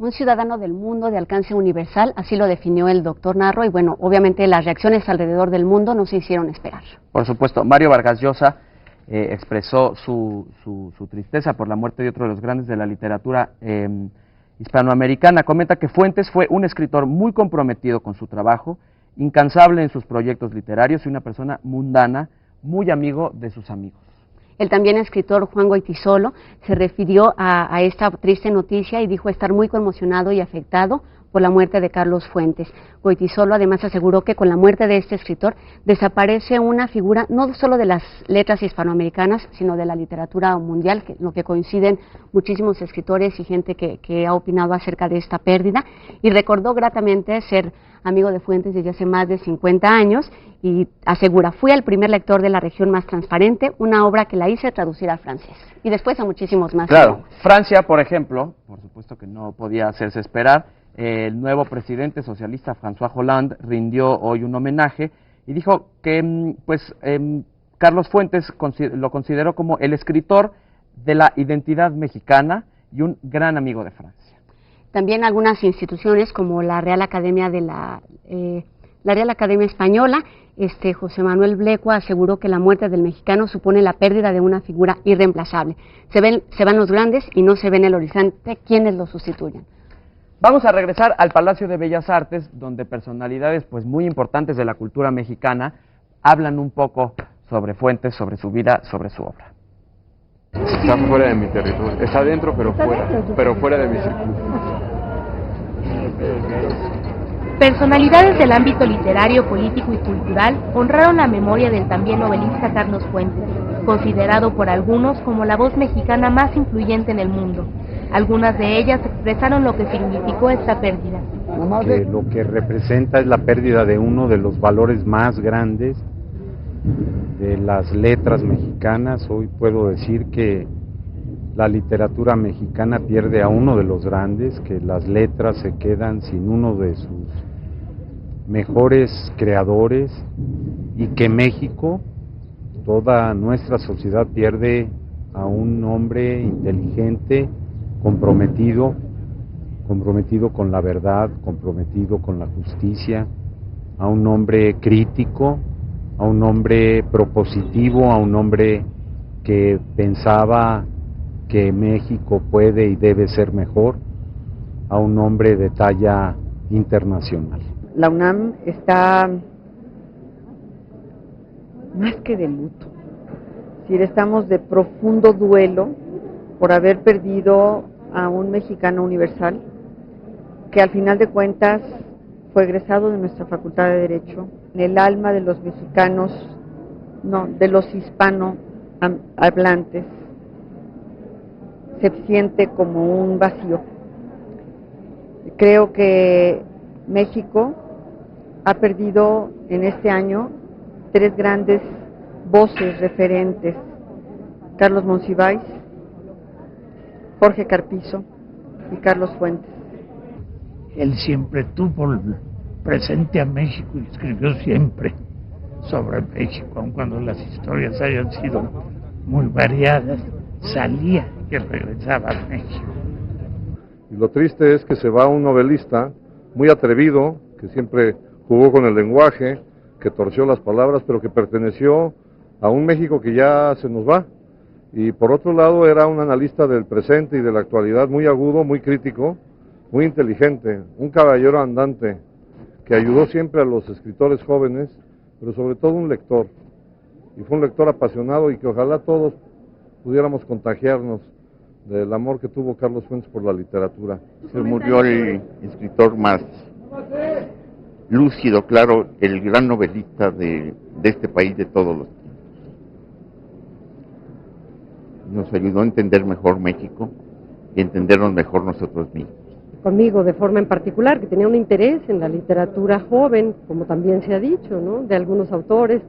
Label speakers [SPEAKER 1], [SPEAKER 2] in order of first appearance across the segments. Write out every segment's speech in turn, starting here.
[SPEAKER 1] Un ciudadano del mundo de alcance universal, así lo definió el doctor Narro, y bueno, obviamente las reacciones alrededor del mundo no se hicieron esperar.
[SPEAKER 2] Por supuesto, Mario Vargas Llosa expresó su tristeza por la muerte de otro de los grandes de la literatura hispanoamericana. Comenta que Fuentes fue un escritor muy comprometido con su trabajo, incansable en sus proyectos literarios y una persona mundana, muy amigo de sus amigos.
[SPEAKER 1] El también escritor Juan Goytisolo se refirió a esta triste noticia y dijo estar muy conmocionado y afectado por la muerte de Carlos Fuentes. Goytisolo además aseguró que con la muerte de este escritor desaparece una figura no solo de las letras hispanoamericanas, sino de la literatura mundial, lo que coinciden muchísimos escritores y gente que ha opinado acerca de esta pérdida, y recordó gratamente ser amigo de Fuentes desde hace más de 50 años, y asegura, fui el primer lector de La región más transparente, una obra que la hice traducir al francés, y después a muchísimos más.
[SPEAKER 2] Claro, Francia, por ejemplo, por supuesto que no podía hacerse esperar, el nuevo presidente socialista François Hollande rindió hoy un homenaje y dijo que Carlos Fuentes lo consideró como el escritor de la identidad mexicana y un gran amigo de Francia.
[SPEAKER 1] También algunas instituciones como la Real Academia Española, José Manuel Blecua aseguró que la muerte del mexicano supone la pérdida de una figura irreemplazable. Se van los grandes y no se ve en el horizonte quienes los sustituyan.
[SPEAKER 2] Vamos a regresar al Palacio de Bellas Artes, donde personalidades muy importantes de la cultura mexicana hablan un poco sobre Fuentes, sobre su vida, sobre su obra.
[SPEAKER 3] Está fuera de mi territorio, está dentro pero fuera de mi circunstancia.
[SPEAKER 4] Personalidades del ámbito literario, político y cultural honraron la memoria del también novelista Carlos Fuentes, considerado por algunos como la voz mexicana más influyente en el mundo. Algunas de ellas expresaron lo que significó esta pérdida.
[SPEAKER 5] Que lo que representa es la pérdida de uno de los valores más grandes de las letras mexicanas. Hoy puedo decir que la literatura mexicana pierde a uno de los grandes, que las letras se quedan sin uno de sus mejores creadores y que México, toda nuestra sociedad pierde a un hombre inteligente, comprometido con la verdad, comprometido con la justicia, a un hombre crítico, a un hombre propositivo, a un hombre que pensaba que México puede y debe ser mejor, a un hombre de talla internacional.
[SPEAKER 6] La UNAM está más que de luto, es decir, estamos de profundo duelo por haber perdido a un mexicano universal que al final de cuentas fue egresado de nuestra Facultad de Derecho, en el alma de los mexicanos, no, de los hispanohablantes, se siente como un vacío. Creo que México ha perdido en este año 3 grandes voces referentes: Carlos Monsiváis, Jorge Carpizo y Carlos Fuentes.
[SPEAKER 7] Él siempre tuvo presente a México y escribió siempre sobre México, aun cuando las historias hayan sido muy variadas, salía y regresaba a México.
[SPEAKER 3] Y lo triste es que se va un novelista muy atrevido, que siempre jugó con el lenguaje, que torció las palabras, pero que perteneció a un México que ya se nos va. Y por otro lado era un analista del presente y de la actualidad muy agudo, muy crítico, muy inteligente, un caballero andante que ayudó siempre a los escritores jóvenes, pero sobre todo un lector. Y fue un lector apasionado y que ojalá todos pudiéramos contagiarnos del amor que tuvo Carlos Fuentes por la literatura.
[SPEAKER 8] Se murió el escritor más lúcido, claro, el gran novelista de este país de todos los tiempos. Nos ayudó a entender mejor México y entendernos mejor nosotros mismos.
[SPEAKER 9] Conmigo de forma en particular, que tenía un interés en la literatura joven, como también se ha dicho, ¿no?, de algunos autores.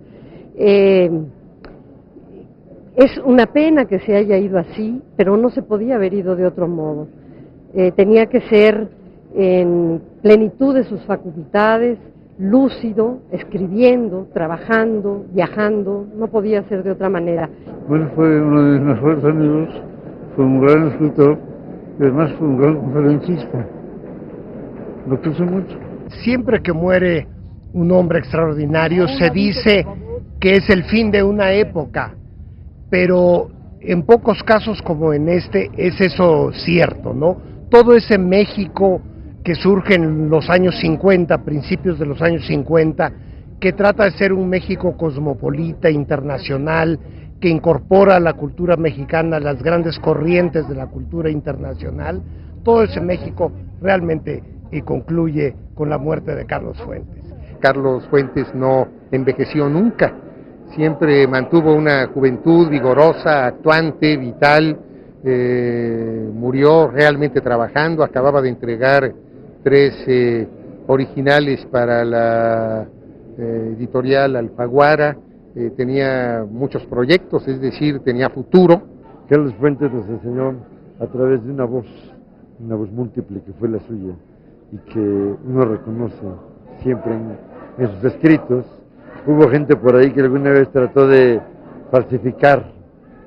[SPEAKER 9] Es una pena que se haya ido así, pero no se podía haber ido de otro modo. Tenía que ser en plenitud de sus facultades, lúcido, escribiendo, trabajando, viajando, no podía ser de otra manera.
[SPEAKER 10] Él fue uno de mis mejores amigos, fue un gran escritor y además fue un gran conferencista.
[SPEAKER 3] lo quiso mucho.
[SPEAKER 10] Siempre que muere un hombre extraordinario se dice que es el fin de una época, pero en pocos casos como en este es eso cierto, ¿no? Todo ese México que surge en los años 50, principios de los años 50, que trata de ser un México cosmopolita, internacional, que incorpora a la cultura mexicana las grandes corrientes de la cultura internacional, todo ese México realmente concluye con la muerte de Carlos Fuentes.
[SPEAKER 11] Carlos Fuentes no envejeció nunca, siempre mantuvo una juventud vigorosa, actuante, vital, murió realmente trabajando, acababa de entregar 3 originales para la editorial Alfaguara, tenía muchos proyectos, es decir, tenía futuro.
[SPEAKER 3] Carlos Fuentes nos enseñó a través de una voz múltiple que fue la suya y que uno reconoce siempre en sus escritos. Hubo gente por ahí que alguna vez trató de falsificar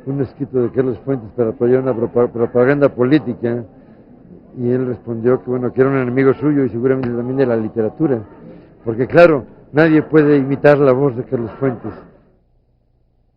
[SPEAKER 3] un escrito de Carlos Fuentes para apoyar una propaganda política, y él respondió que bueno, que era un enemigo suyo y seguramente también de la literatura, porque claro, nadie puede imitar la voz de Carlos Fuentes.